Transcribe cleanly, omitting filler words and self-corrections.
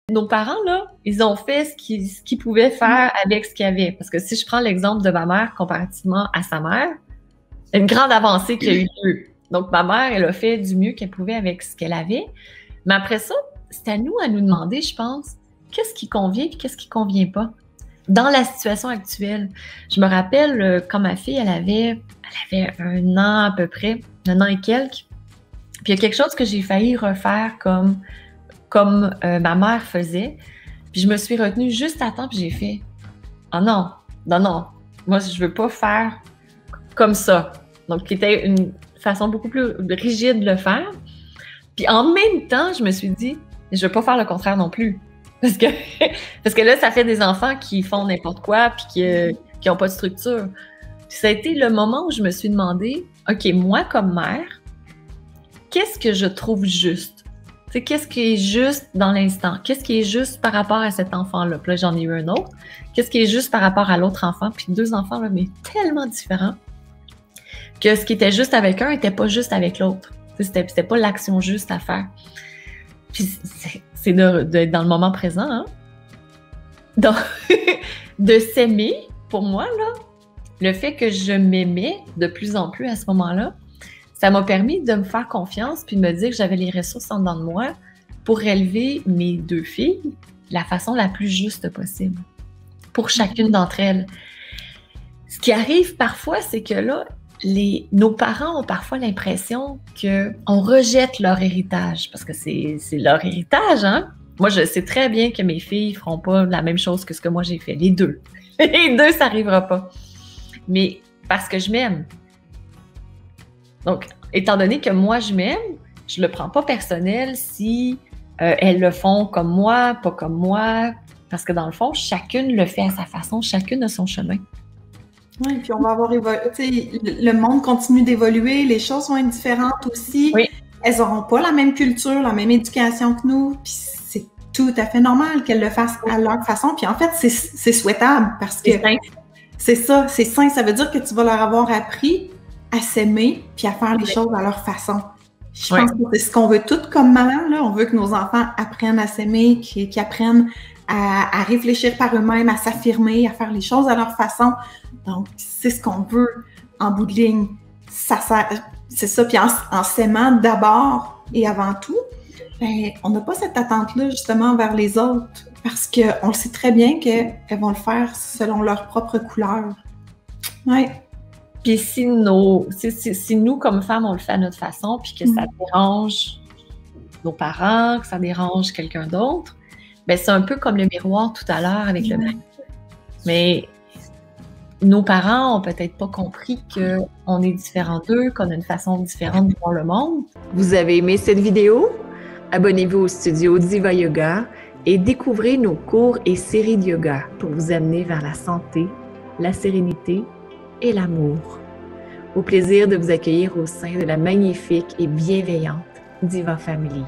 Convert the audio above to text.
Nos parents, là, ils ont fait ce qu'ils pouvaient faire avec ce qu'il y avait. Parce que si je prends l'exemple de ma mère comparativement à sa mère, une grande avancée qu'il y a eu d'eux. Donc, ma mère, elle a fait du mieux qu'elle pouvait avec ce qu'elle avait. Mais après ça, c'est à nous demander, je pense, qu'est-ce qui convient et qu'est-ce qui convient pas. Dans la situation actuelle, je me rappelle quand ma fille, elle avait 1 an à peu près, 1 an et quelques. Puis il y a quelque chose que j'ai failli refaire comme ma mère faisait. Puis je me suis retenue juste à temps, puis j'ai fait « Oh non, non, non, moi je veux pas faire comme ça. » Donc, qui était une façon beaucoup plus rigide de le faire. Puis en même temps, je me suis dit « Je veux pas faire le contraire non plus. » Parce que là, ça fait des enfants qui font n'importe quoi puis qui ont pas de structure. Puis ça a été le moment où je me suis demandé « OK, moi comme mère, qu'est-ce que je trouve juste? » Tu sais, qu'est-ce qui est juste dans l'instant? Qu'est-ce qui est juste par rapport à cet enfant-là? Puis là, j'en ai eu un autre. Qu'est-ce qui est juste par rapport à l'autre enfant? Puis 2 enfants, là, mais tellement différents que ce qui était juste avec un n'était pas juste avec l'autre. C'était pas l'action juste à faire. Puis c'est d'être dans le moment présent, hein? Donc, de s'aimer, pour moi, là, le fait que je m'aimais de plus en plus à ce moment-là, ça m'a permis de me faire confiance puis de me dire que j'avais les ressources en dedans de moi pour élever mes 2 filles de la façon la plus juste possible pour chacune d'entre elles. Ce qui arrive parfois, c'est que là, nos parents ont parfois l'impression qu'on rejette leur héritage parce que c'est leur héritage, hein? Moi, je sais très bien que mes filles ne feront pas la même chose que ce que moi j'ai fait. Les 2. Les 2, ça n'arrivera pas. Mais parce que je m'aime. Donc, étant donné que moi, je m'aime, je ne le prends pas personnel si elles le font comme moi, pas comme moi. Parce que dans le fond, chacune le fait à sa façon, chacune a son chemin. Oui, puis on va avoir le monde continue d'évoluer, les choses vont être différentes aussi. Oui. Elles n'auront pas la même culture, la même éducation que nous, puis c'est tout à fait normal qu'elles le fassent à leur façon. Puis en fait, c'est souhaitable parce que c'est ça, c'est sain. Ça veut dire que tu vas leur avoir appris à s'aimer puis à faire les choses à leur façon. Je pense que c'est ce qu'on veut toutes comme maman, là. On veut que nos enfants apprennent à s'aimer, qu'ils apprennent à réfléchir par eux-mêmes, à s'affirmer, à faire les choses à leur façon. Donc, c'est ce qu'on veut en bout de ligne. C'est ça. Puis en s'aimant d'abord et avant tout, ben, on n'a pas cette attente-là justement vers les autres parce qu'on sait très bien qu'elles vont le faire selon leur propre couleur. Ouais. Puis si nous, comme femmes, on le fait à notre façon, puis que ça dérange nos parents, que ça dérange quelqu'un d'autre, ben c'est un peu comme le miroir tout à l'heure avec le mari. Mais nos parents ont peut-être pas compris qu'on est différents d'eux, qu'on a une façon différente de voir le monde. Vous avez aimé cette vidéo? Abonnez-vous au studio Diva Yoga et découvrez nos cours et séries de yoga pour vous amener vers la santé, la sérénité et l'amour. Au plaisir de vous accueillir au sein de la magnifique et bienveillante Diva Family.